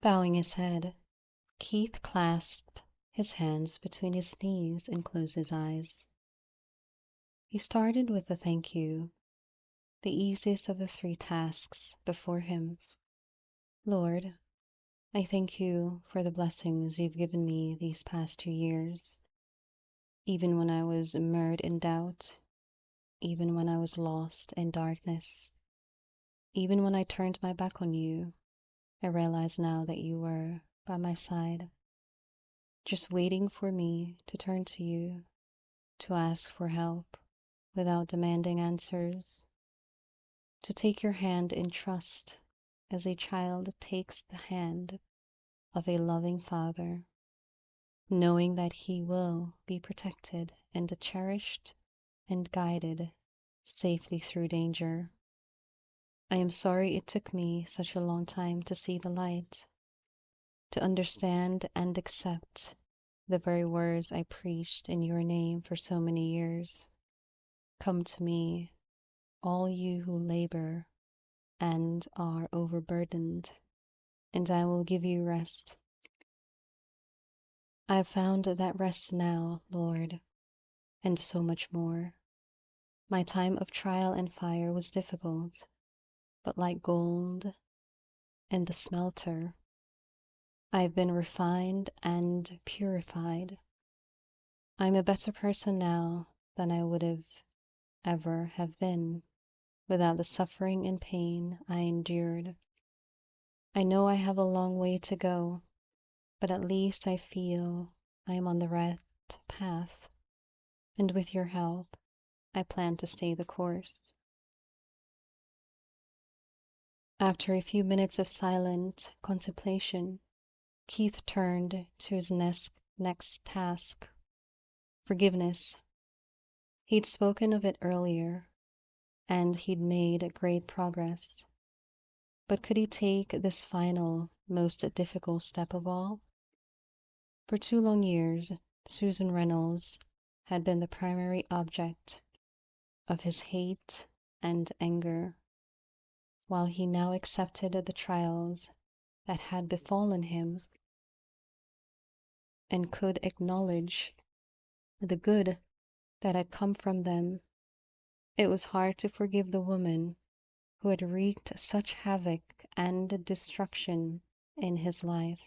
Bowing his head, Keith clasped his hands between his knees and closed his eyes. He started with a thank you, the easiest of the three tasks before him. Lord, I thank you for the blessings you've given me these past 2 years, even when I was immersed in doubt, even when I was lost in darkness, even when I turned my back on you. I realize now that you were by my side, just waiting for me to turn to you, to ask for help without demanding answers, to take your hand in trust as a child takes the hand of a loving father, knowing that he will be protected and cherished and guided safely through danger. I am sorry it took me such a long time to see the light, to understand and accept the very words I preached in your name for so many years. Come to me, all you who labor and are overburdened, and I will give you rest. I have found that rest now, Lord, and so much more. My time of trial and fire was difficult, but like gold in the smelter, I have been refined and purified. I am a better person now than I would have ever have been without the suffering and pain I endured. I know I have a long way to go, but at least I feel I am on the right path, and with your help, I plan to stay the course. After a few minutes of silent contemplation, Keith turned to his next task, forgiveness. He'd spoken of it earlier, and he'd made great progress. But could he take this final, most difficult step of all? For 2 long years, Susan Reynolds had been the primary object of his hate and anger, while he now accepted the trials that had befallen him and could acknowledge the good that had come from them. It was hard to forgive the woman who had wreaked such havoc and destruction in his life,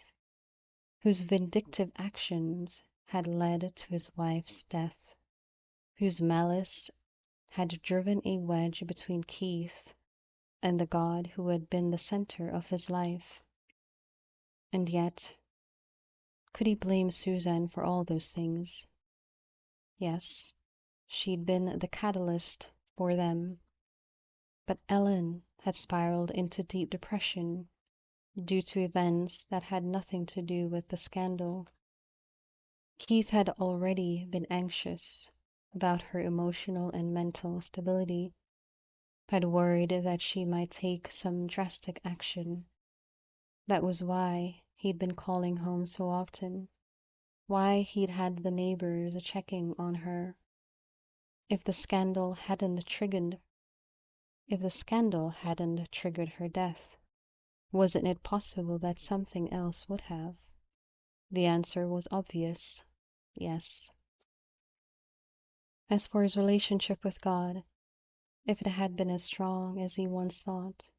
whose vindictive actions had led to his wife's death, whose malice had driven a wedge between Keith and the God who had been the center of his life. And yet, could he blame Susan for all those things? Yes, she'd been the catalyst for them, but Ellen had spiraled into deep depression due to events that had nothing to do with the scandal. Keith had already been anxious about her emotional and mental stability, had worried that she might take some drastic action. That was why he'd been calling home so often, why he'd had the neighbors checking on her. If the scandal hadn't triggered her death, wasn't it possible that something else would have? The answer was obvious, yes. As for his relationship with God, if it had been as strong as he once thought,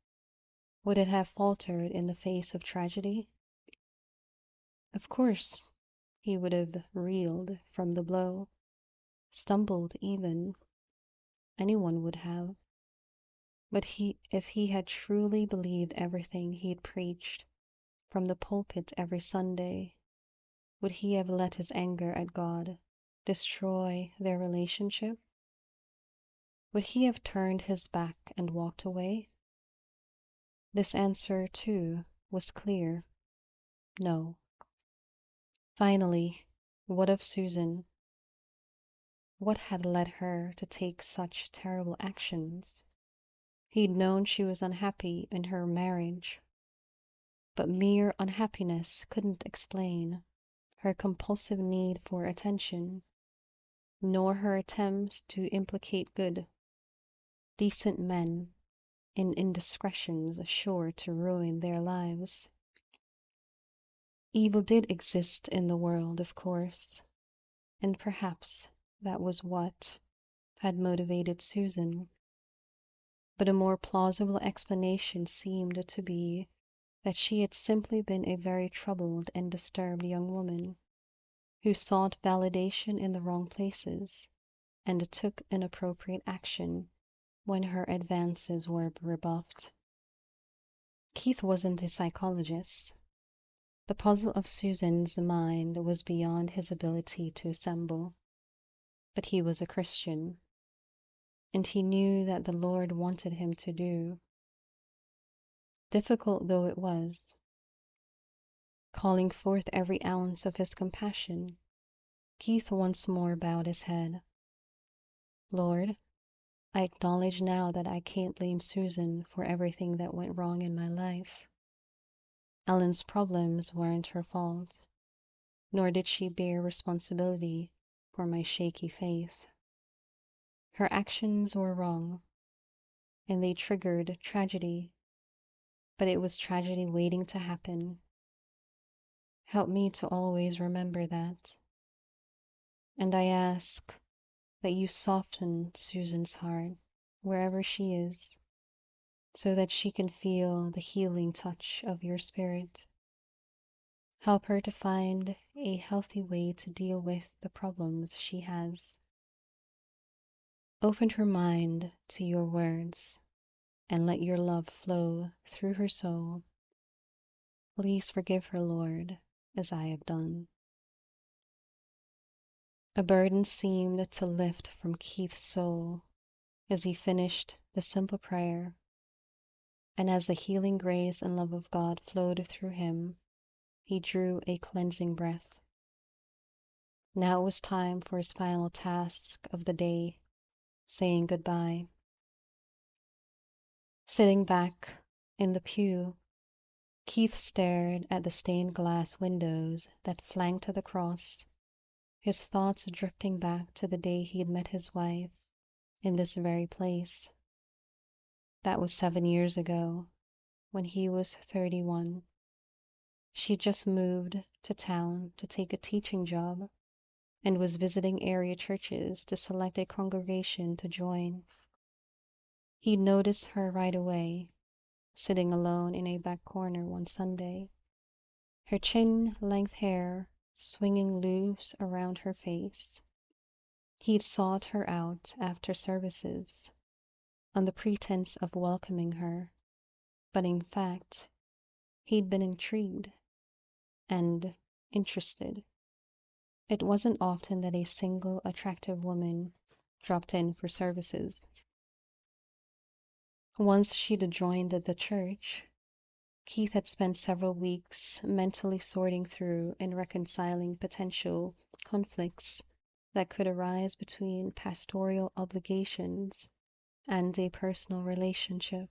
would it have faltered in the face of tragedy? Of course, he would have reeled from the blow, stumbled even. Anyone would have. But if he had truly believed everything he'd preached from the pulpit every Sunday, would he have let his anger at God destroy their relationship? Would he have turned his back and walked away? This answer, too, was clear. No. Finally, what of Susan? What had led her to take such terrible actions? He'd known she was unhappy in her marriage, but mere unhappiness couldn't explain her compulsive need for attention, nor her attempts to implicate good, decent men in indiscretions sure to ruin their lives. Evil did exist in the world, of course, and perhaps that was what had motivated Susan. But a more plausible explanation seemed to be that she had simply been a very troubled and disturbed young woman who sought validation in the wrong places and took inappropriate action when her advances were rebuffed. Keith wasn't a psychologist. The puzzle of Susan's mind was beyond his ability to assemble, but he was a Christian, and he knew that the Lord wanted him to do, difficult though it was, calling forth every ounce of his compassion. Keith once more bowed his head. Lord, I acknowledge now that I can't blame Susan for everything that went wrong in my life. Ellen's problems weren't her fault, nor did she bear responsibility for my shaky faith. Her actions were wrong, and they triggered tragedy, but it was tragedy waiting to happen. Help me to always remember that. And I ask that you soften Susan's heart wherever she is, so that she can feel the healing touch of your spirit. Help her to find a healthy way to deal with the problems she has. Open her mind to your words and let your love flow through her soul. Please forgive her, Lord, as I have done. A burden seemed to lift from Keith's soul as he finished the simple prayer, and as the healing grace and love of God flowed through him, he drew a cleansing breath. Now it was time for his final task of the day, saying goodbye. Sitting back in the pew, Keith stared at the stained glass windows that flanked the cross, his thoughts drifting back to the day he had met his wife in this very place. That was 7 years ago, when he was 31. She just moved to town to take a teaching job and was visiting area churches to select a congregation to join. He noticed her right away, sitting alone in a back corner one Sunday, her chin-length hair swinging loose around her face. He'd sought her out after services on the pretense of welcoming her, but in fact, he'd been intrigued and interested. It wasn't often that a single attractive woman dropped in for services. Once she'd joined the church, Keith had spent several weeks mentally sorting through and reconciling potential conflicts that could arise between pastoral obligations and a personal relationship.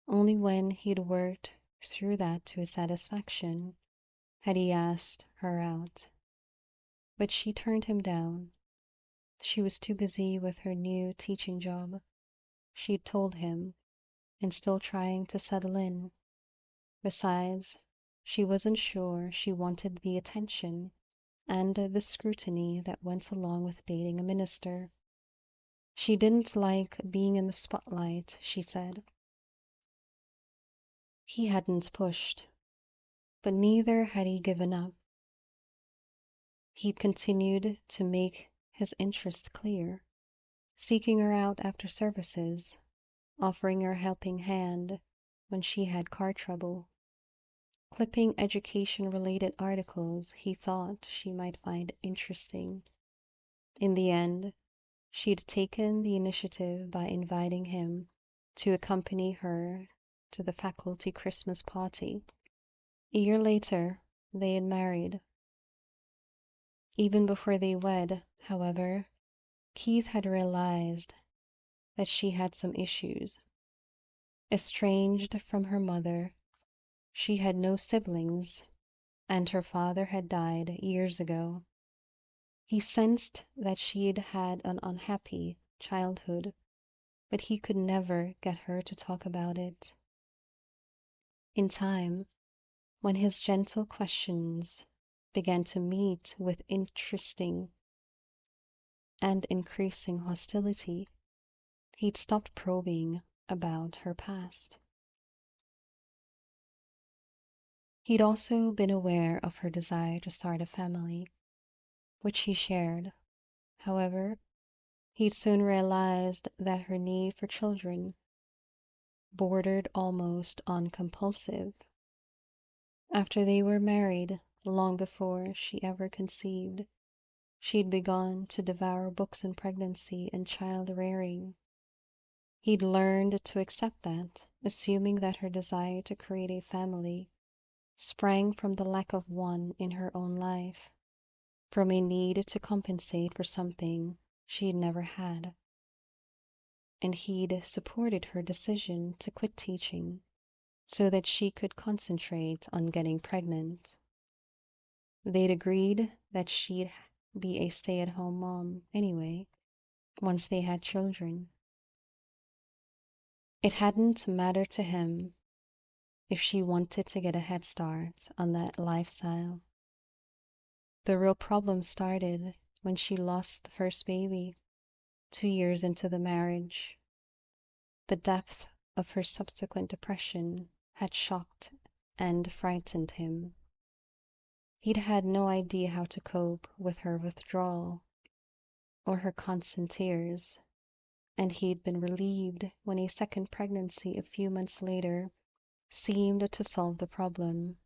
Only when he'd worked through that to his satisfaction had he asked her out. But she turned him down. She was too busy with her new teaching job, she'd told him, and still trying to settle in. Besides, she wasn't sure she wanted the attention and the scrutiny that went along with dating a minister. She didn't like being in the spotlight, she said. He hadn't pushed, but neither had he given up. He'd continued to make his interest clear, seeking her out after services, offering her a helping hand when she had car trouble, clipping education-related articles he thought she might find interesting. In the end, she'd taken the initiative by inviting him to accompany her to the faculty Christmas party. A year later, they had married. Even before they wed, however, Keith had realized that she had some issues. Estranged from her mother, she had no siblings, and her father had died years ago. He sensed that she'd had an unhappy childhood, but he could never get her to talk about it. In time, When his gentle questions began to meet with interesting and increasing hostility, he'd stopped probing about her past. He'd also been aware of her desire to start a family, which he shared. However, he'd soon realized that her need for children bordered almost on compulsive. After they were married, long before she ever conceived, she'd begun to devour books on pregnancy and child rearing. He'd learned to accept that, assuming that her desire to create a family sprang from the lack of one in her own life, from a need to compensate for something she'd never had. And he'd supported her decision to quit teaching so that she could concentrate on getting pregnant. They'd agreed that she'd be a stay-at-home mom anyway, once they had children. It hadn't mattered to him if she wanted to get a head start on that lifestyle. The real problem started when she lost the first baby, 2 years into the marriage. The depth of her subsequent depression had shocked and frightened him. He'd had no idea how to cope with her withdrawal or her constant tears, and he'd been relieved when a second pregnancy a few months later seemed to solve the problem.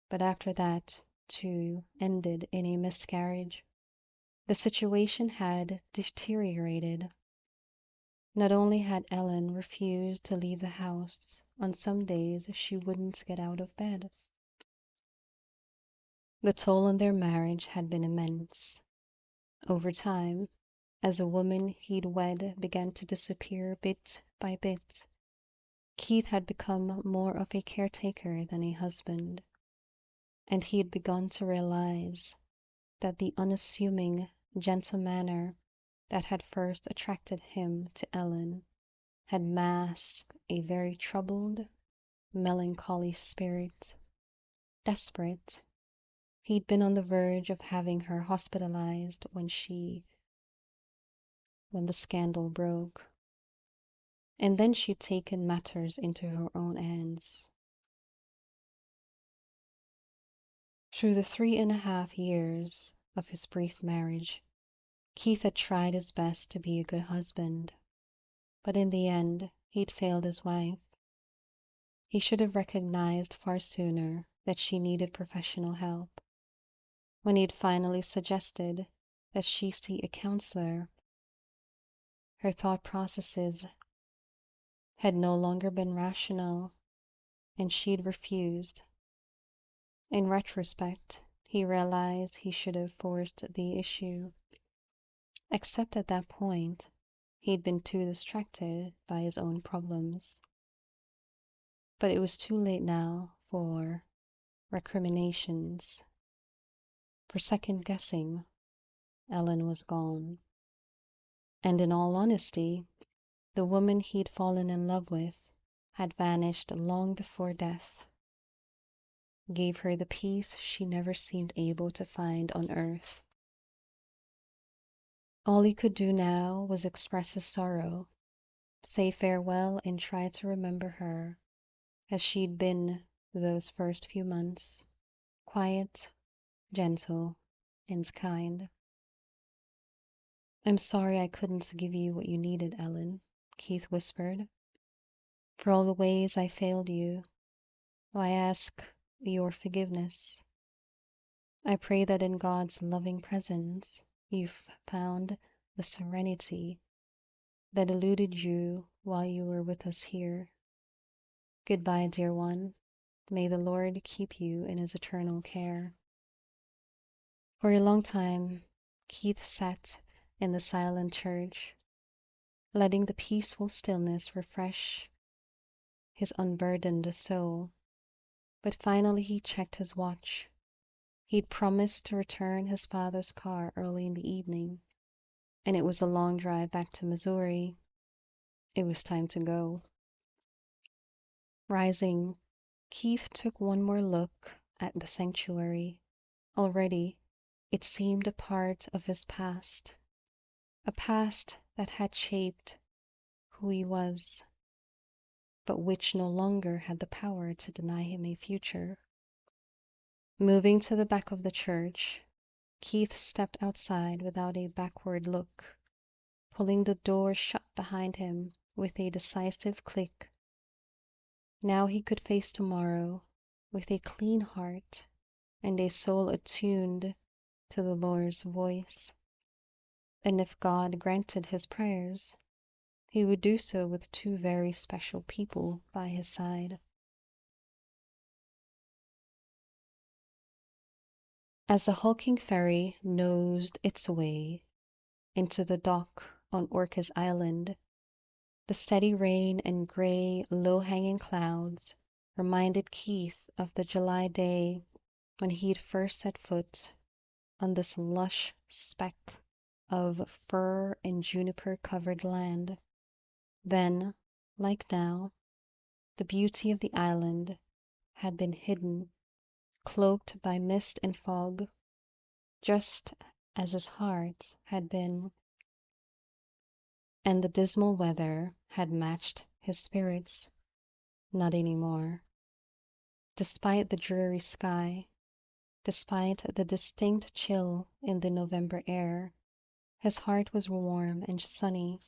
But after that, too, ended in a miscarriage. The situation had deteriorated. Not only had Ellen refused to leave the house, on some days she wouldn't get out of bed. The toll on their marriage had been immense. Over time, as a woman he'd wed began to disappear bit by bit, Keith had become more of a caretaker than a husband, and he'd begun to realize that the unassuming, gentle manner that had first attracted him to Ellen had masked a very troubled, melancholy spirit. Desperate, he'd been on the verge of having her hospitalized when the scandal broke. And then she'd taken matters into her own hands. Through the 3.5 years of his brief marriage, Keith had tried his best to be a good husband, but in the end, he'd failed his wife. He should have recognized far sooner that she needed professional help. When he'd finally suggested that she see a counselor, her thought processes had no longer been rational, and she'd refused. In retrospect, he realized he should have forced the issue, except at that point, he'd been too distracted by his own problems. But it was too late now for recriminations, for second guessing. Ellen was gone. And in all honesty, the woman he'd fallen in love with had vanished long before death gave her the peace she never seemed able to find on earth. All he could do now was express his sorrow, say farewell, and try to remember her as she'd been those first few months, quiet, gentle, and kind. "I'm sorry I couldn't give you what you needed, Ellen," Keith whispered. "For all the ways I failed you, I ask your forgiveness. I pray that in God's loving presence you've found the serenity that eluded you while you were with us here. Goodbye, dear one. May the Lord keep you in his eternal care." For a long time, Keith sat in the silent church, letting the peaceful stillness refresh his unburdened soul. But finally he checked his watch. He'd promised to return his father's car early in the evening, and it was a long drive back to Missouri. It was time to go. Rising Keith took one more look at the sanctuary. Already it seemed a part of his past, a past that had shaped who he was, but which no longer had the power to deny him a future. Moving to the back of the church, Keith stepped outside without a backward look, pulling the door shut behind him with a decisive click. Now he could face tomorrow with a clean heart and a soul attuned to the Lord's voice. And if God granted his prayers, he would do so with two very special people by his side. As the hulking ferry nosed its way into the dock on Orcas Island, the steady rain and gray, low-hanging clouds reminded Keith of the July day when he'd first set foot on this lush speck of fir and juniper-covered land. Then, like now, the beauty of the island had been hidden, cloaked by mist and fog, just as his heart had been, and the dismal weather had matched his spirits. Not anymore. Despite the dreary sky, despite the distinct chill in the November air, his heart was warm and sunny.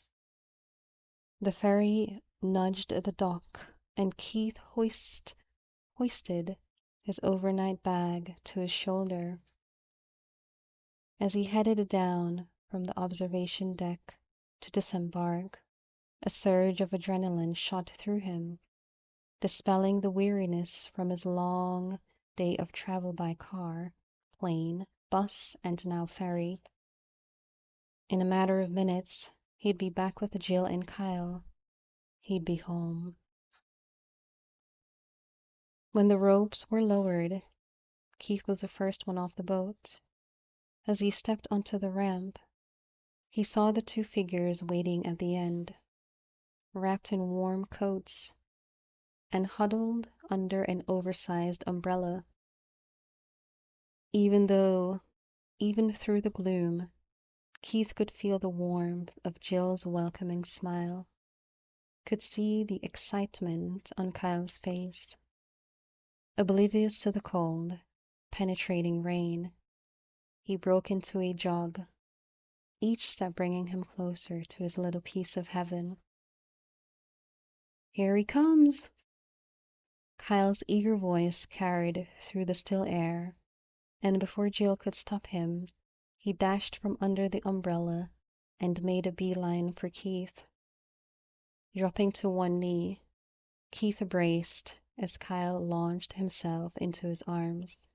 The ferry nudged the dock, and Keith hoisted his overnight bag to his shoulder. As he headed down from the observation deck to disembark, a surge of adrenaline shot through him, dispelling the weariness from his long day of travel by car, plane, bus, and now ferry. In a matter of minutes, he'd be back with Jill and Kyle. He'd be home. When the ropes were lowered, Keith was the first one off the boat. As he stepped onto the ramp, he saw the two figures waiting at the end, wrapped in warm coats and huddled under an oversized umbrella. Even through the gloom, Keith could feel the warmth of Jill's welcoming smile, could see the excitement on Kyle's face. Oblivious to the cold, penetrating rain, he broke into a jog, each step bringing him closer to his little piece of heaven. "Here he comes!" Kyle's eager voice carried through the still air, and before Jill could stop him, he dashed from under the umbrella and made a beeline for Keith. Dropping to one knee, Keith braced as Kyle launched himself into his arms.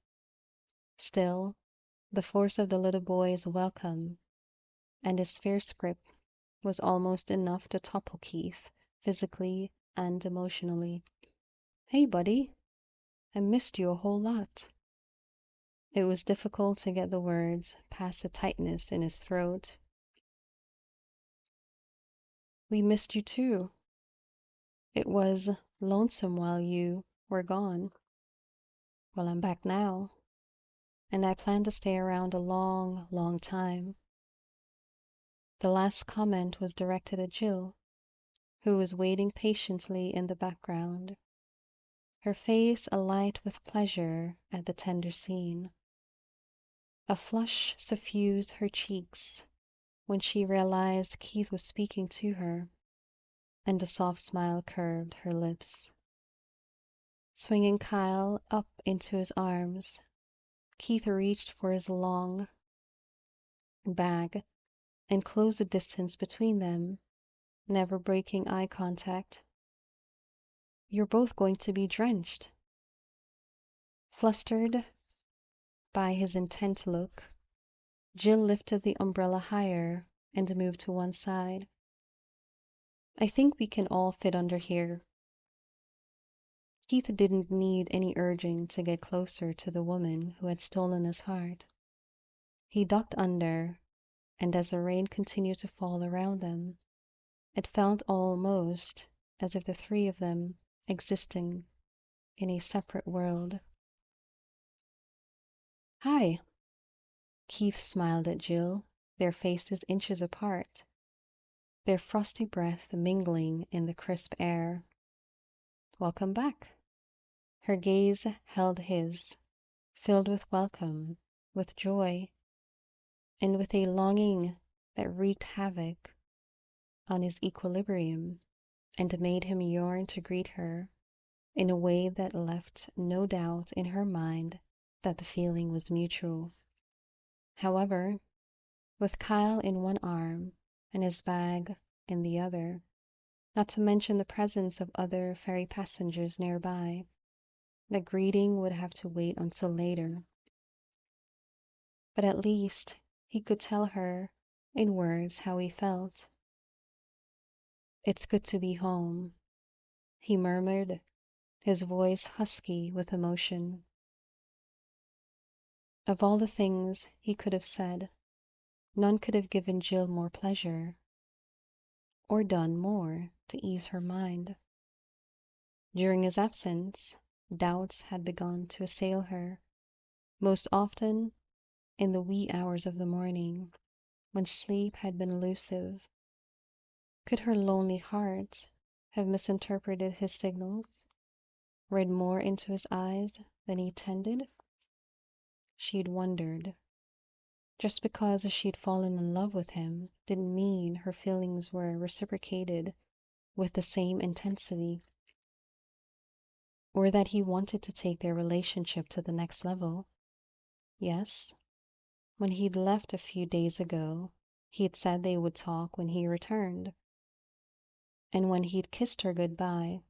Still, the force of the little boy's welcome and his fierce grip was almost enough to topple Keith physically and emotionally. "Hey, buddy, I missed you a whole lot." It was difficult to get the words past the tightness in his throat. "We missed you too. It was lonesome while you were gone. Well, I'm back now, and I plan to stay around a long, long time." The last comment was directed at Jill, who was waiting patiently in the background, her face alight with pleasure at the tender scene. A flush suffused her cheeks when she realized Keith was speaking to her, and a soft smile curved her lips. Swinging Kyle up into his arms, Keith reached for his long bag and closed the distance between them, never breaking eye contact. "You're both going to be drenched." Flustered by his intent look, Jill lifted the umbrella higher and moved to one side. "I think we can all fit under here." Keith didn't need any urging to get closer to the woman who had stolen his heart. He ducked under, and as the rain continued to fall around them, it felt almost as if the three of them existing in a separate world. Hi. Keith smiled at Jill, their faces inches apart, their frosty breath mingling in the crisp air. Welcome back. Her gaze held his, filled with welcome, with joy, and with a longing that wreaked havoc on his equilibrium and made him yearn to greet her in a way that left no doubt in her mind that the feeling was mutual. However, with Kyle in one arm and his bag in the other, not to mention the presence of other ferry passengers nearby, the greeting would have to wait until later. But at least he could tell her in words how he felt. It's good to be home, he murmured, his voice husky with emotion. Of all the things he could have said, none could have given Jill more pleasure, or done more to ease her mind. During his absence, doubts had begun to assail her, most often in the wee hours of the morning, when sleep had been elusive. Could her lonely heart have misinterpreted his signals, read more into his eyes than he intended? She'd wondered. Just because she'd fallen in love with him didn't mean her feelings were reciprocated with the same intensity, or that he wanted to take their relationship to the next level. Yes, when he'd left a few days ago, he'd said they would talk when he returned, and when he'd kissed her goodbye.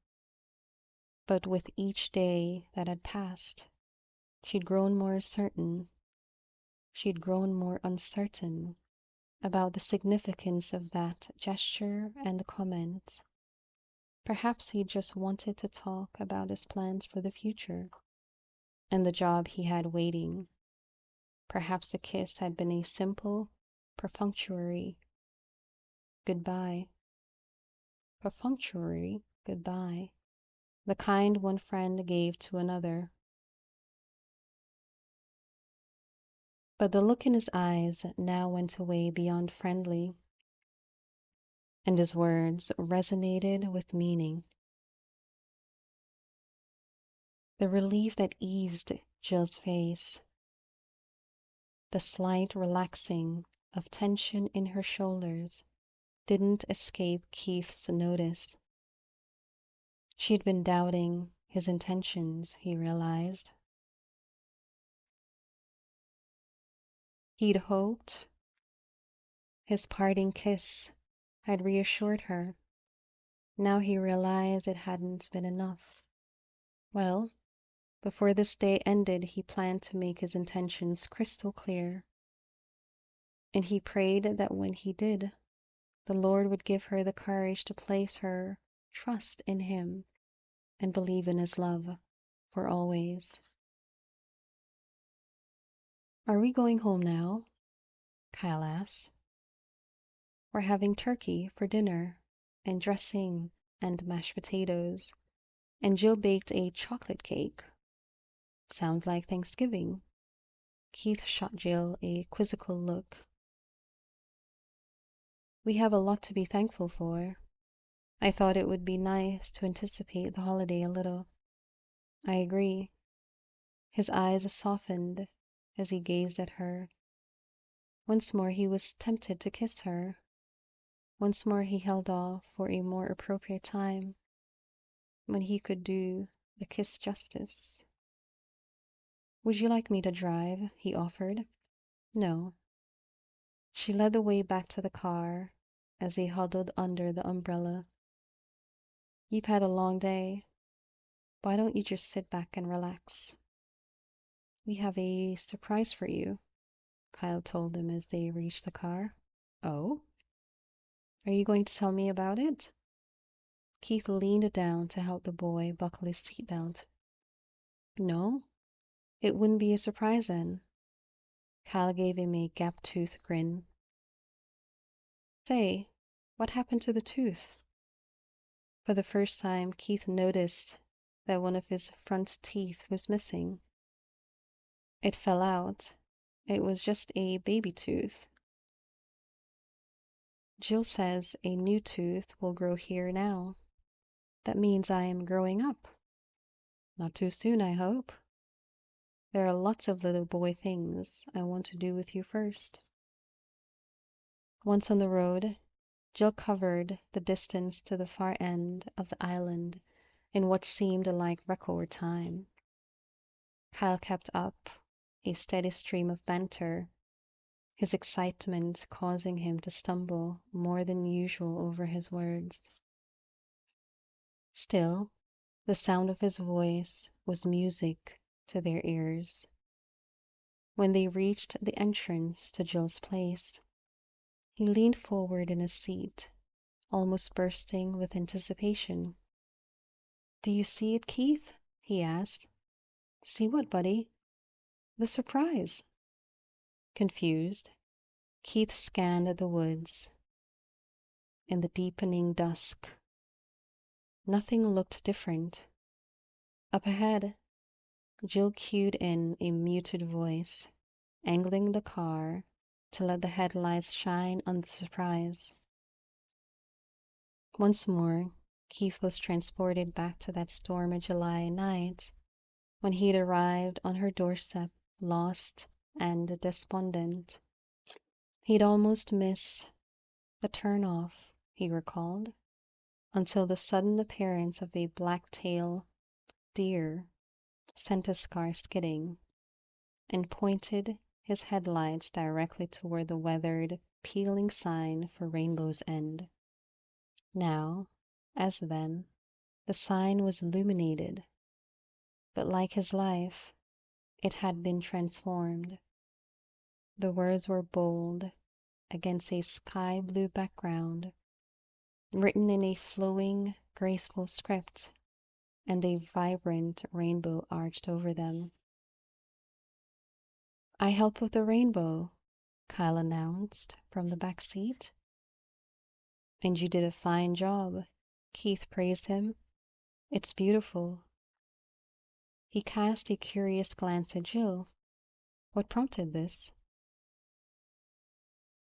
But with each day that had passed, she'd grown more certain, she'd grown more uncertain about the significance of that gesture and comment. Perhaps he just wanted to talk about his plans for the future and the job he had waiting. Perhaps the kiss had been a simple, perfunctory goodbye. Perfunctory goodbye, the kind one friend gave to another. But the look in his eyes now went away beyond friendly, and his words resonated with meaning. The relief that eased Jill's face, the slight relaxing of tension in her shoulders, didn't escape Keith's notice. She'd been doubting his intentions, he realized. He'd hoped his parting kiss had reassured her. Now he realized it hadn't been enough. Well, before this day ended, he planned to make his intentions crystal clear, and he prayed that when he did, the Lord would give her the courage to place her trust in him and believe in his love for always. Are we going home now? Kyle asked. We're having turkey for dinner, and dressing, and mashed potatoes, and Jill baked a chocolate cake. Sounds like Thanksgiving. Keith shot Jill a quizzical look. We have a lot to be thankful for. I thought it would be nice to anticipate the holiday a little. I agree. His eyes softened as he gazed at her. Once more he was tempted to kiss her. Once more he held off for a more appropriate time, when he could do the kiss justice. Would you like me to drive? He offered. No. She led the way back to the car as he huddled under the umbrella. You've had a long day. Why don't you just sit back and relax? We have a surprise for you, Kyle told him as they reached the car. Oh? Are you going to tell me about it? Keith leaned down to help the boy buckle his seatbelt. No, it wouldn't be a surprise then. Kyle gave him a gap-toothed grin. Say, what happened to the tooth? For the first time, Keith noticed that one of his front teeth was missing. It fell out. It was just a baby tooth. Jill says a new tooth will grow here now. That means I am growing up. Not too soon, I hope. There are lots of little boy things I want to do with you first. Once on the road, Jill covered the distance to the far end of the island in what seemed like record time. Kyle kept up a steady stream of banter, his excitement causing him to stumble more than usual over his words. Still, the sound of his voice was music to their ears. When they reached the entrance to Jill's place, he leaned forward in his seat, almost bursting with anticipation. "Do you see it, Keith?" he asked. "See what, buddy?" "The surprise." Confused, Keith scanned the woods. In the deepening dusk, nothing looked different. Up ahead, Jill cued in a muted voice, angling the car to let the headlights shine on the surprise. Once more, Keith was transported back to that stormy July night when he'd arrived on her doorstep, lost and despondent. He'd almost missed the turnoff, he recalled, until the sudden appearance of a black-tailed deer sent his car skidding and pointed his headlights directly toward the weathered, peeling sign for Rainbow's End. Now, as then, the sign was illuminated, but like his life, it had been transformed. The words were bold against a sky-blue background, written in a flowing, graceful script, and a vibrant rainbow arched over them. "I help with the rainbow," Kyle announced from the back seat. "And you did a fine job," Keith praised him. "It's beautiful." He cast a curious glance at Jill. What prompted this?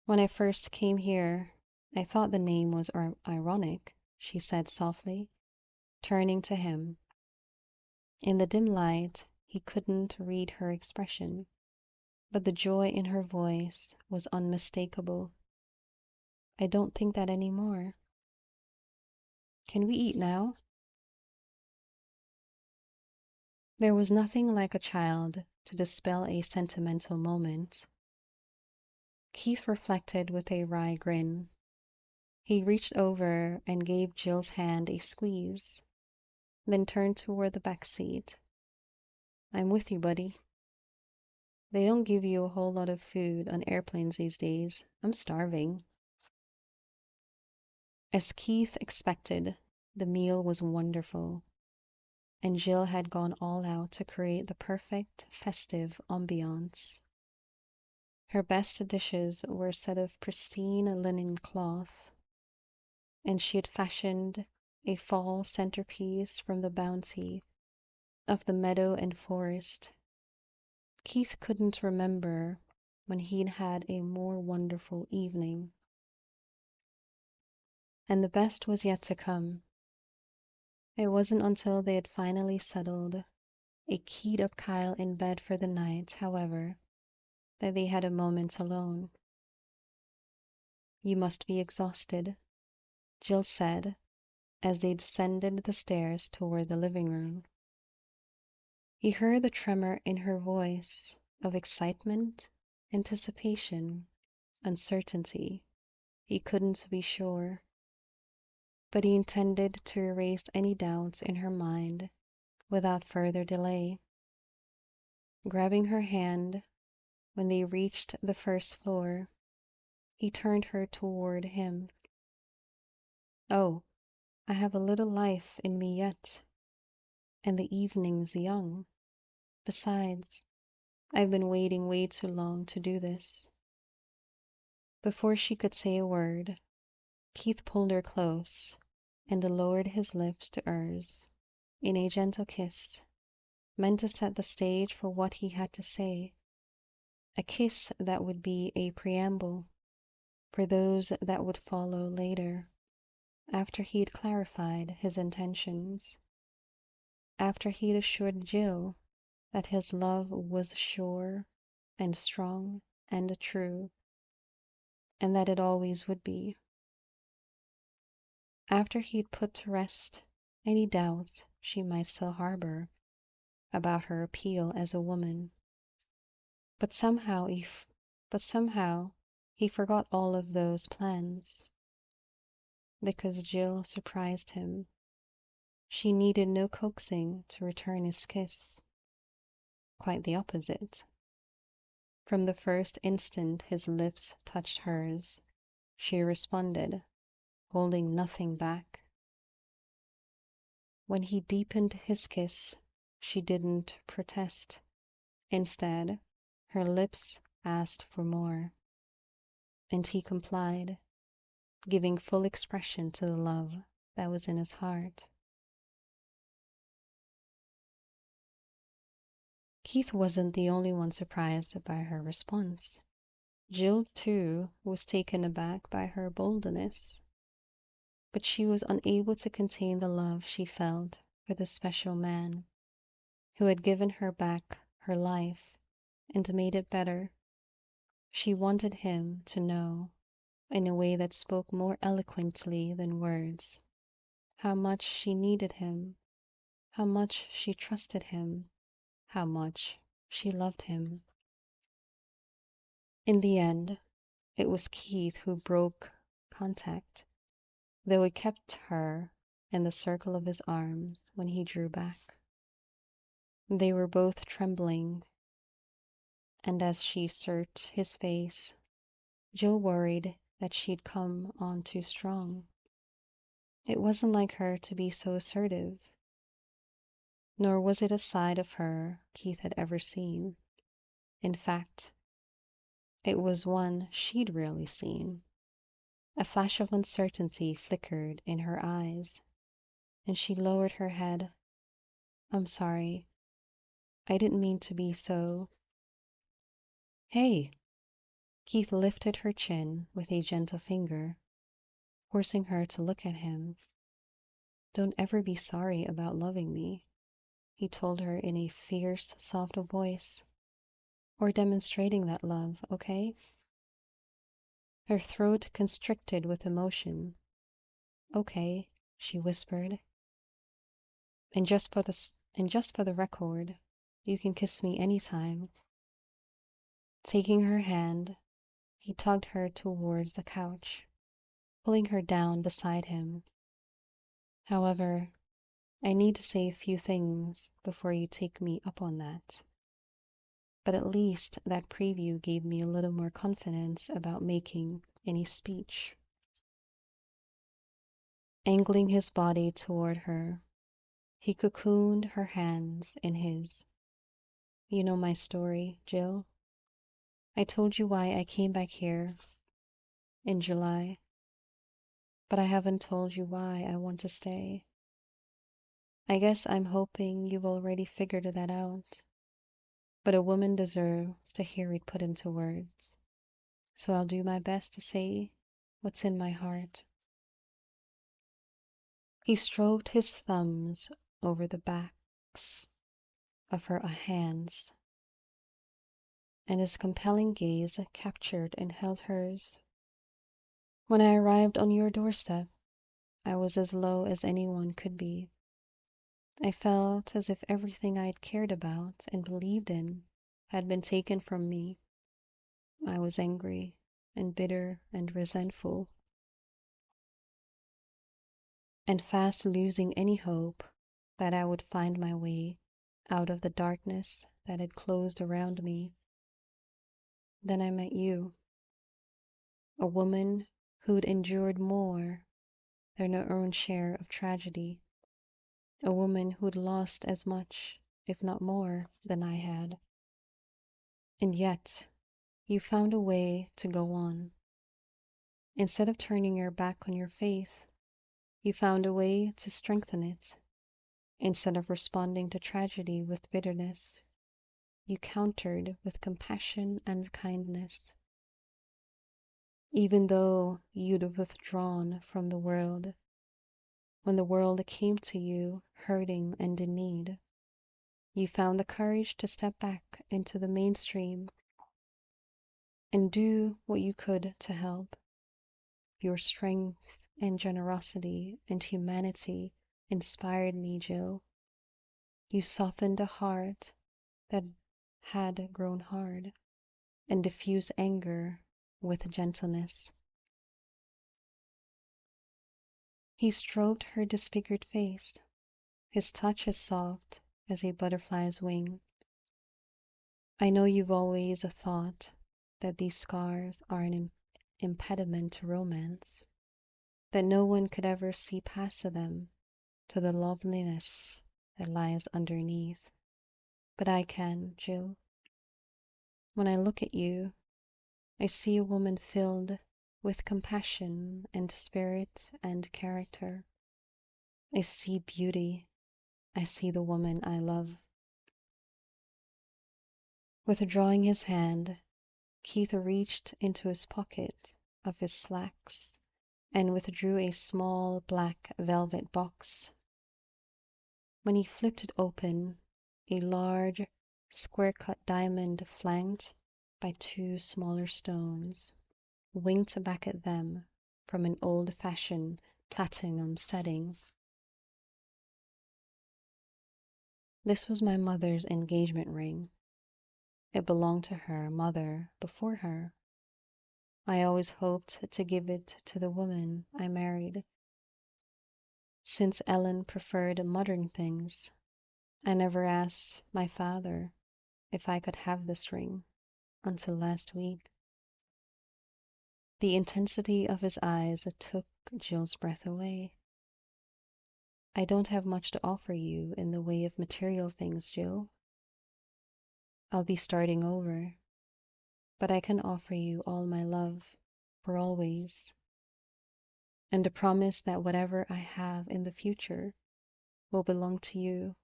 "When I first came here, I thought the name was ironic," she said softly, turning to him. In the dim light, he couldn't read her expression, but the joy in her voice was unmistakable. "I don't think that anymore. Can we eat now?" There was nothing like a child to dispel a sentimental moment. Keith reflected with a wry grin. He reached over and gave Jill's hand a squeeze, then turned toward the back seat. "I'm with you, buddy. They don't give you a whole lot of food on airplanes these days. I'm starving." As Keith expected, the meal was wonderful, and Jill had gone all out to create the perfect festive ambiance. Her best dishes were a set of pristine linen cloth, and she had fashioned a fall centerpiece from the bounty of the meadow and forest. Keith couldn't remember when he'd had a more wonderful evening. And the best was yet to come. It wasn't until they had finally settled a keyed-up Kyle in bed for the night, however, that they had a moment alone. "You must be exhausted," Jill said as they descended the stairs toward the living room. He heard the tremor in her voice of excitement, anticipation, uncertainty. He couldn't be sure, but he intended to erase any doubts in her mind without further delay. Grabbing her hand when they reached the first floor, he turned her toward him. "Oh, I have a little life in me yet, and the evening's young. Besides, I've been waiting way too long to do this." Before she could say a word, Keith pulled her close and lowered his lips to hers. in a gentle kiss, meant to set the stage for what he had to say, a kiss that would be a preamble for those that would follow later, after he'd clarified his intentions, after he'd assured Jill that his love was sure and strong and true, and that it always would be, after he'd put to rest any doubts she might still harbor about her appeal as a woman. But somehow he forgot all of those plans, because Jill surprised him. She needed no coaxing to return his kiss. Quite the opposite. From the first instant his lips touched hers, she responded, holding nothing back. When he deepened his kiss, she didn't protest. Instead, her lips asked for more, and he complied, giving full expression to the love that was in his heart. Keith wasn't the only one surprised by her response. Jill, too, was taken aback by her boldness, but she was unable to contain the love she felt for the special man who had given her back her life and made it better. She wanted him to know, in a way that spoke more eloquently than words, how much she needed him, how much she trusted him, how much she loved him. In the end, it was Keith who broke contact, though he kept her in the circle of his arms when he drew back. They were both trembling, and as she searched his face, Jill worried that she'd come on too strong. It wasn't like her to be so assertive, nor was it a side of her Keith had ever seen. In fact, it was one she'd rarely seen. A flash of uncertainty flickered in her eyes, and she lowered her head. "I'm sorry. I didn't mean to be so." "Hey!" Keith lifted her chin with a gentle finger, forcing her to look at him. "Don't ever be sorry about loving me," he told her in a fierce, soft voice, "or demonstrating that love, okay?" Her throat constricted with emotion. "Okay," she whispered. And just for the record, you can kiss me anytime." Taking her hand, he tugged her towards the couch, pulling her down beside him. "However, I need to say a few things before you take me up on that. But at least that preview gave me a little more confidence about making any speech." Angling his body toward her, he cocooned her hands in his. "You know my story, Jill. I told you why I came back here in July, but I haven't told you why I want to stay. I guess I'm hoping you've already figured that out, but a woman deserves to hear it put into words, so I'll do my best to say what's in my heart." He stroked his thumbs over the backs of her hands, and his compelling gaze captured and held hers. "When I arrived on your doorstep, I was as low as anyone could be. I felt as if everything I'd cared about and believed in had been taken from me. I was angry and bitter and resentful, and fast losing any hope that I would find my way out of the darkness that had closed around me. Then I met you, a woman who'd endured more than her own share of tragedy, a woman who'd lost as much, if not more, than I had. And yet, you found a way to go on. Instead of turning your back on your faith, you found a way to strengthen it. Instead of responding to tragedy with bitterness, you countered with compassion and kindness. Even though you'd withdrawn from the world, when the world came to you hurting and in need, you found the courage to step back into the mainstream and do what you could to help. Your strength and generosity and humanity inspired me, Jill. You softened a heart that had grown hard and diffused anger with gentleness. He stroked her disfigured face, his touch as soft as a butterfly's wing. I know you've always thought that these scars are an impediment to romance, that no one could ever see past them to the loveliness that lies underneath. But I can, Jill. When I look at you, I see a woman filled with compassion and spirit and character. I see beauty. I see the woman I love. Withdrawing his hand, Keith reached into his pocket of his slacks and withdrew a small black velvet box. When he flipped it open, a large, square-cut diamond flanked by two smaller stones winked back at them from an old-fashioned platinum setting. This was my mother's engagement ring. It belonged to her mother before her. I always hoped to give it to the woman I married. Since Ellen preferred modern things, I never asked my father if I could have this ring until last week. The intensity of his eyes took Jill's breath away. I don't have much to offer you in the way of material things, Jill. I'll be starting over, but I can offer you all my love for always, and a promise that whatever I have in the future will belong to you.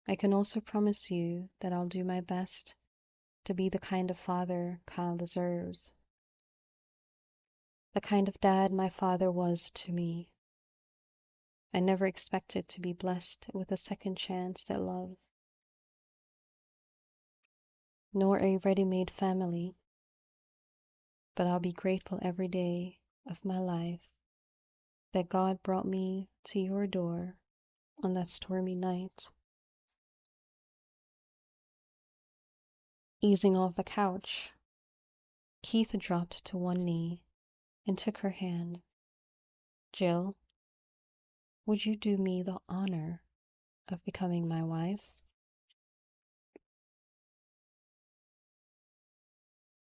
I can also promise you that I'll do my best to be the kind of father Kyle deserves, the kind of dad my father was to me. I never expected to be blessed with a second chance at love, nor a ready-made family, but I'll be grateful every day of my life that God brought me to your door on that stormy night. Easing off the couch, Keith dropped to one knee and took her hand. Jill, would you do me the honor of becoming my wife?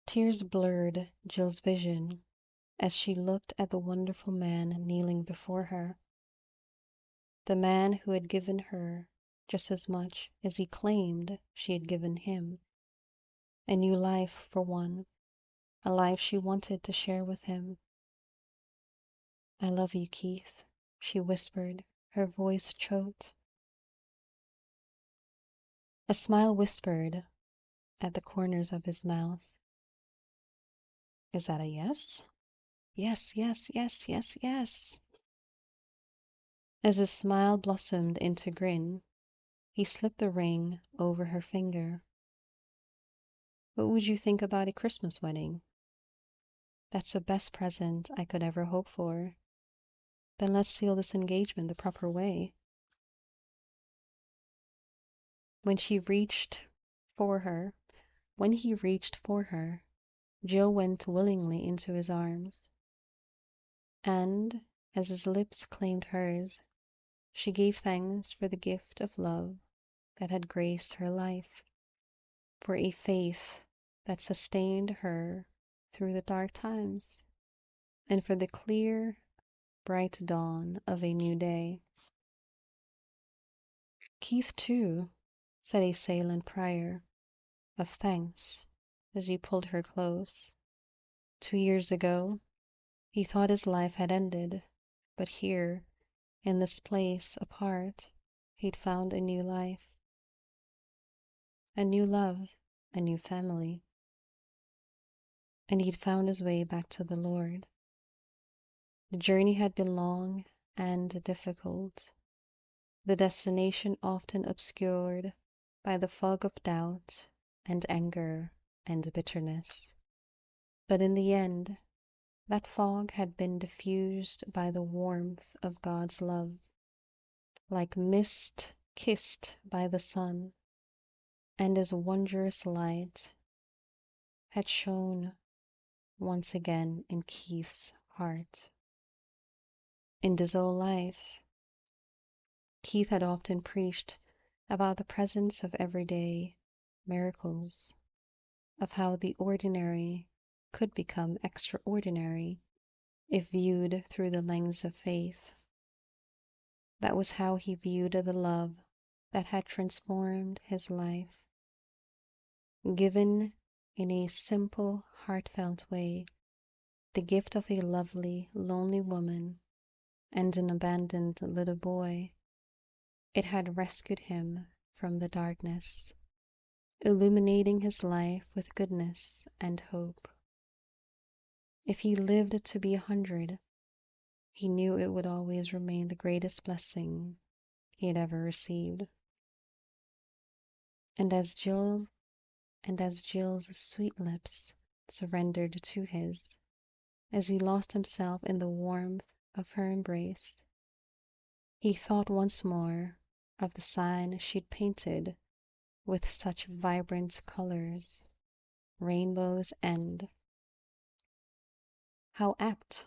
Tears blurred Jill's vision as she looked at the wonderful man kneeling before her, the man who had given her just as much as he claimed she had given him, a new life for one, a life she wanted to share with him. I love you, Keith, she whispered, her voice choked. A smile whispered at the corners of his mouth. Is that a yes? Yes, yes, yes, yes, yes. As his smile blossomed into grin, he slipped the ring over her finger. What would you think about a Christmas wedding? That's the best present I could ever hope for. Then let's seal this engagement the proper way. When she reached for her, when he reached for her, Jill went willingly into his arms. And as his lips claimed hers, she gave thanks for the gift of love that had graced her life, for a faith that sustained her through the dark times, and for the clear, bright dawn of a new day. Keith, too, said a silent prayer of thanks as he pulled her close. 2 years ago, he thought his life had ended, but here, in this place apart, He'd found a new life, a new love, a new family, and he'd found his way back to the Lord. The journey had been long and difficult, the destination often obscured by the fog of doubt and anger and bitterness. But in the end, that fog had been diffused by the warmth of God's love, like mist kissed by the sun, and His wondrous light had shone once again in Keith's heart. In his whole life, Keith had often preached about the presence of everyday miracles, of how the ordinary could become extraordinary if viewed through the lens of faith. That was how he viewed the love that had transformed his life, given in a simple, heartfelt way, the gift of a lovely, lonely woman and an abandoned little boy. It had rescued him from the darkness, illuminating his life with goodness and hope. If he lived to be 100, he knew it would always remain the greatest blessing he had ever received. And as Jill's sweet lips surrendered to his, as he lost himself in the warmth of her embrace, he thought once more of the sign she'd painted with such vibrant colors, rainbow's end. How apt!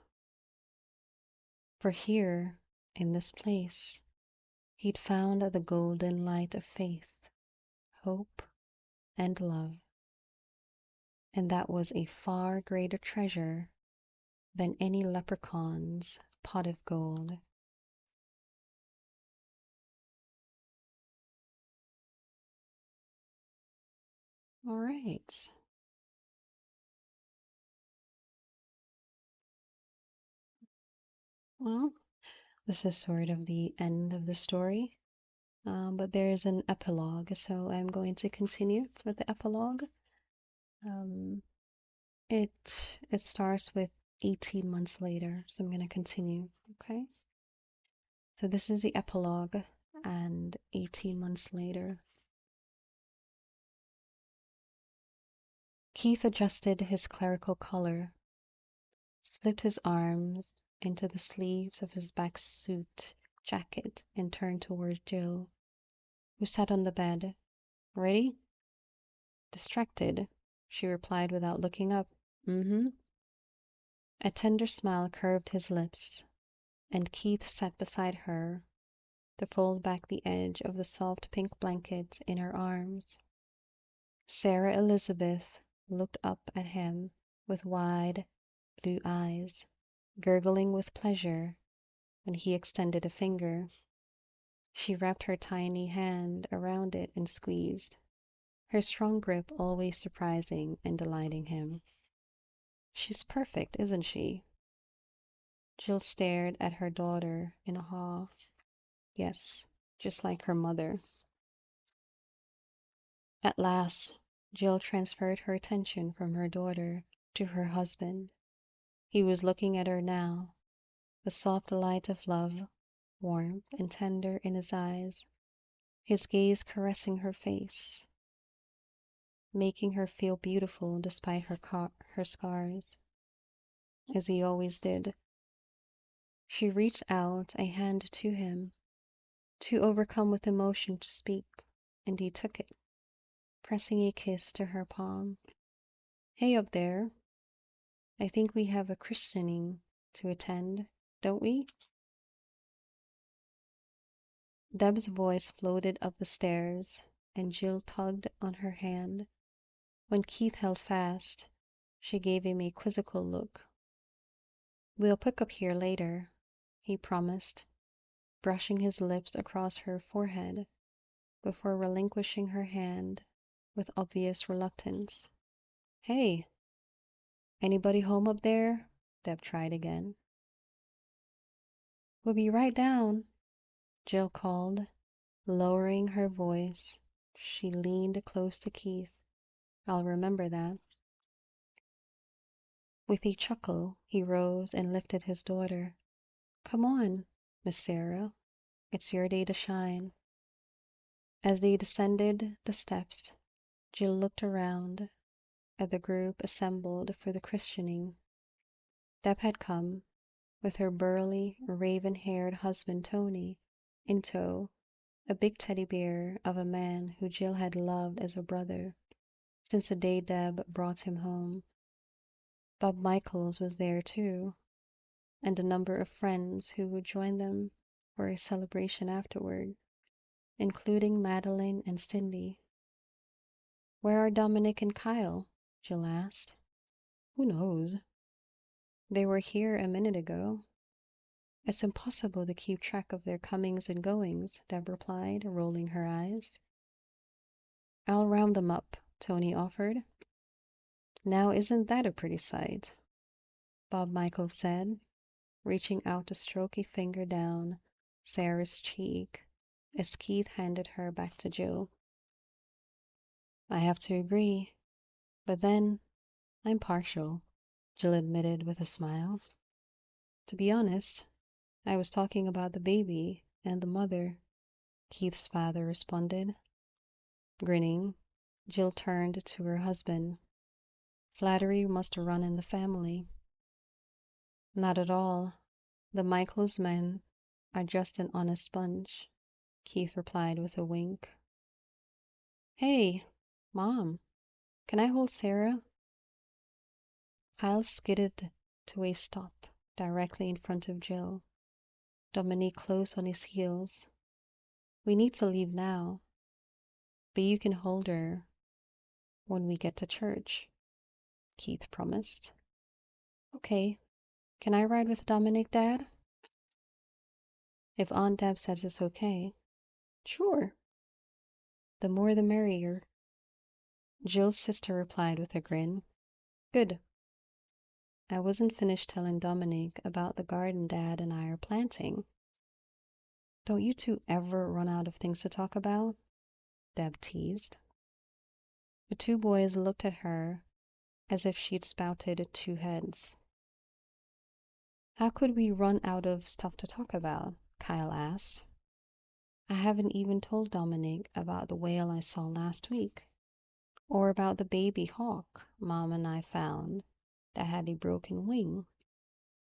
For here, in this place, he'd found the golden light of faith, hope, and love, and that was a far greater treasure than any leprechaun's pot of gold. All right. Well, this is sort of the end of the story, but there's an epilogue, so I'm going to continue with the epilogue. Um, it starts with 18 months later, so I'm going to continue, okay? So this is the epilogue, and 18 months later. Keith adjusted his clerical collar, slipped his arms into the sleeves of his back suit jacket, and turned toward Jill, who sat on the bed. Ready? Distracted, she replied without looking up. Mm-hmm. A tender smile curved his lips, and Keith sat beside her to fold back the edge of the soft pink blanket in her arms. Sarah Elizabeth looked up at him with wide blue eyes, gurgling with pleasure when he extended a finger. She wrapped her tiny hand around it and squeezed, her strong grip always surprising and delighting him. She's perfect, isn't she? Jill stared at her daughter in awe. Yes, just like her mother. At last, Jill transferred her attention from her daughter to her husband. He was looking at her now, the soft light of love, warmth, and tender in his eyes, his gaze caressing her face, making her feel beautiful despite her scars, as he always did. She reached out a hand to him, too overcome with emotion to speak, and he took it, pressing a kiss to her palm. Hey up there, I think we have a christening to attend, don't we? Deb's voice floated up the stairs, and Jill tugged on her hand. When Keith held fast, she gave him a quizzical look. We'll pick up here later, he promised, brushing his lips across her forehead before relinquishing her hand with obvious reluctance. Hey, anybody home up there? Deb tried again. We'll be right down, Jill called, Lowering her voice, she leaned close to Keith. I'll remember that. With a chuckle, he rose and lifted his daughter. Come on, Miss Sarah. It's your day to shine. As they descended the steps, Jill looked around at the group assembled for the christening. Deb had come, with her burly, raven-haired husband Tony in tow, a big teddy bear of a man who Jill had loved as a brother since the day Deb brought him home. Bob Michaels was there too, and a number of friends who would join them for a celebration afterward, including Madeline and Cindy. Where are Dominic and Kyle? Jill asked. Who knows? They were here a minute ago. It's impossible to keep track of their comings and goings, Deb replied, rolling her eyes. I'll round them up, Tony offered. Now isn't that a pretty sight? Bob Michaels said, reaching out to stroke a finger down Sarah's cheek as Keith handed her back to Jill. I have to agree, but then I'm partial, Jill admitted with a smile. To be honest, I was talking about the baby and the mother, Keith's father responded. Grinning, Jill turned to her husband. Flattery must run in the family. Not at all. The Michaels men are just an honest bunch, Keith replied with a wink. Hey, Mom, can I hold Sarah? Kyle skidded to a stop directly in front of Jill, Dominique close on his heels. We need to leave now, but you can hold her when we get to church, Keith promised. Okay, can I ride with Dominic, Dad? If Aunt Deb says it's okay. Sure. The more the merrier, Jill's sister replied with a grin. Good. I wasn't finished telling Dominic about the garden Dad and I are planting. Don't you two ever run out of things to talk about? Deb teased. The two boys looked at her as if she'd spouted two heads. How could we run out of stuff to talk about? Kyle asked. I haven't even told Dominic about the whale I saw last week, or about the baby hawk Mom and I found that had a broken wing,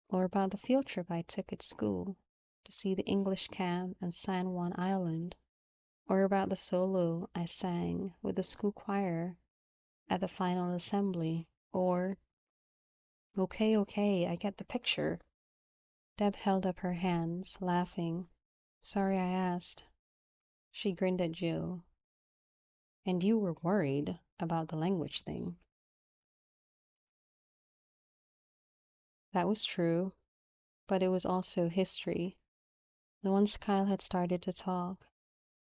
or about the field trip I took at school to see the English camp on San Juan Island, or about the solo I sang with the school choir at the final assembly, or... Okay, I get the picture. Deb held up her hands, laughing. Sorry I asked. She grinned at Jill. And you were worried about the language thing. That was true, but it was also history. Once Kyle had started to talk,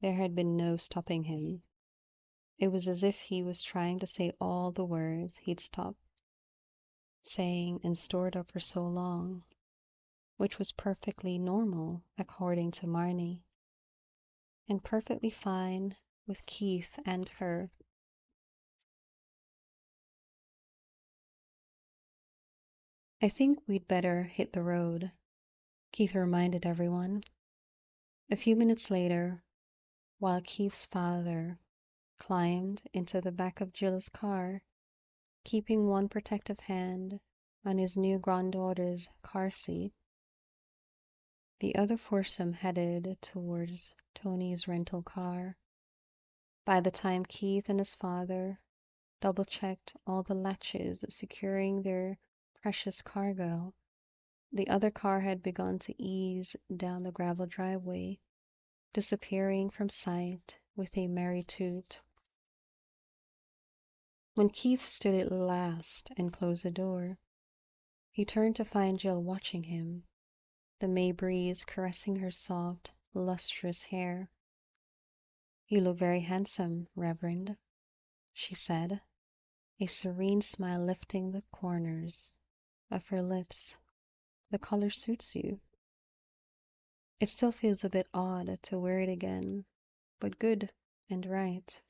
there had been no stopping him. It was as if he was trying to say all the words he'd stopped saying and stored up for so long, which was perfectly normal, according to Marnie, and perfectly fine with Keith and her. I think we'd better hit the road, Keith reminded everyone. A few minutes later, while Keith's father climbed into the back of Jill's car, keeping one protective hand on his new granddaughter's car seat, the other foursome headed towards Tony's rental car. By the time Keith and his father double-checked all the latches securing their precious cargo, the other car had begun to ease down the gravel driveway, disappearing from sight with a merry toot. When Keith stood at last and closed the door, he turned to find Jill watching him, the May breeze caressing her soft, lustrous hair. You look very handsome, Reverend, she said, a serene smile lifting the corners of her lips. The color suits you. It still feels a bit odd to wear it again, but good and right.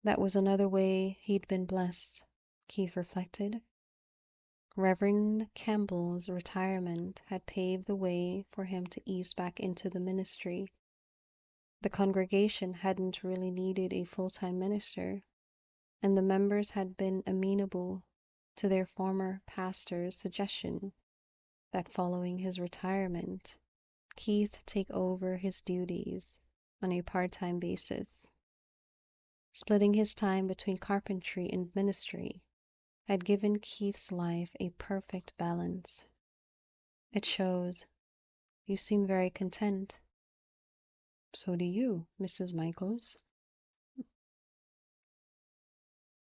That was another way he'd been blessed, Keith reflected. Reverend Campbell's retirement had paved the way for him to ease back into the ministry. The congregation hadn't really needed a full-time minister, and the members had been amenable to their former pastor's suggestion that following his retirement, Keith take over his duties on a part-time basis. Splitting his time between carpentry and ministry had given Keith's life a perfect balance. It shows. You seem very content. So do you, Mrs. Michaels.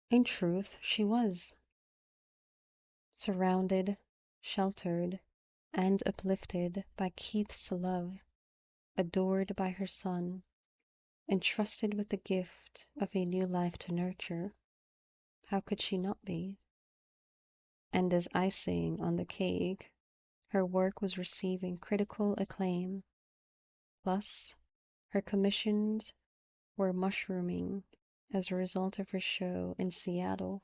In truth, she was. Surrounded, sheltered, and uplifted by Keith's love, adored by her son, entrusted with the gift of a new life to nurture, how could she not be? And as icing on the cake, her work was receiving critical acclaim. Plus, her commissions were mushrooming as a result of her show in Seattle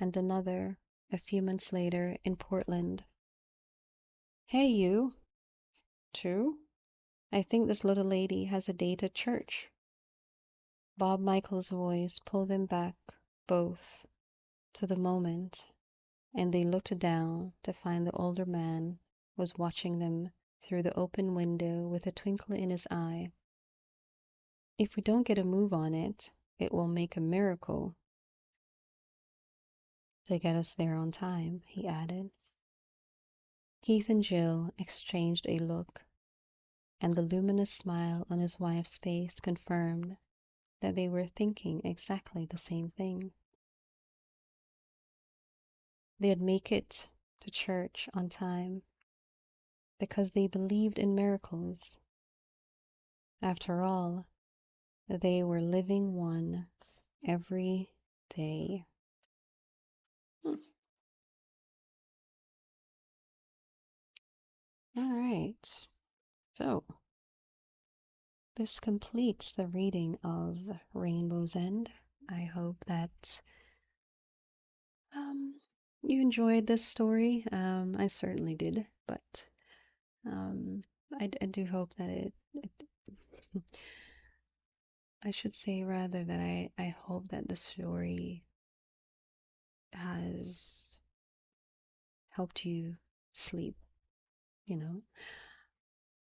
and another a few months later in Portland. Hey, you, too? I think this little lady has a date at church. Bob Michael's voice pulled them back, both, to the moment, and they looked down to find the older man was watching them through the open window with a twinkle in his eye. If we don't get a move on it, it will make a miracle to get us there on time, he added. Keith and Jill exchanged a look, and the luminous smile on his wife's face confirmed that they were thinking exactly the same thing. They'd make it to church on time because they believed in miracles. After all, they were living one every day. All right. So, this completes the reading of Rainbow's End. I hope that you enjoyed this story. I certainly did, but um, I do hope that I should say rather that I hope that the story has helped you sleep. You know,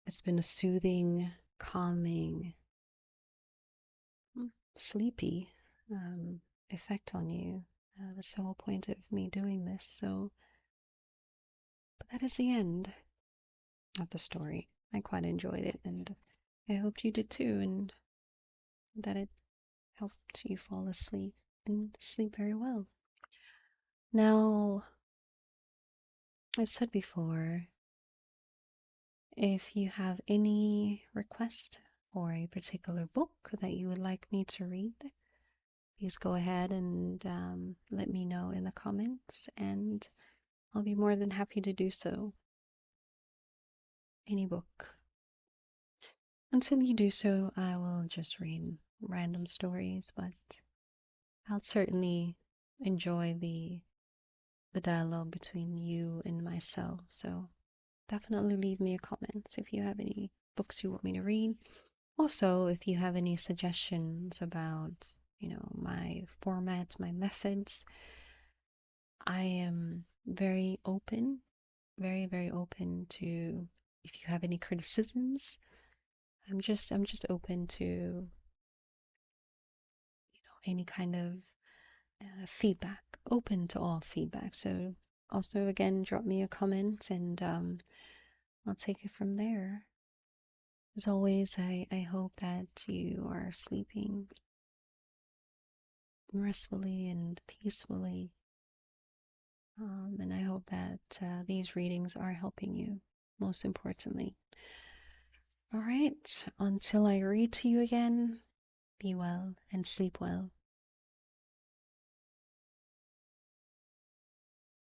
it's been a soothing, calming, sleepy effect on you. That's the whole point of me doing this. So, but that is the end of the story. I quite enjoyed it, and I hoped you did too, and that it helped you fall asleep and sleep very well. Now, I've said before, if you have any request or a particular book that you would like me to read, please go ahead and let me know in the comments, and I'll be more than happy to do so. Any book. Until you do so, I will just read random stories, but I'll certainly enjoy the dialogue between you and myself. So definitely leave me a comment if you have any books you want me to read. Also, if you have any suggestions about, my format, my methods, I am very open, very, very open to if you have any criticisms. I'm just open to, any kind of feedback, open to all feedback. So also again, drop me a comment and I'll take it from there. As always, I hope that you are sleeping restfully and peacefully. And I hope that these readings are helping you, most importantly. All right, until I read to you again, be well and sleep well.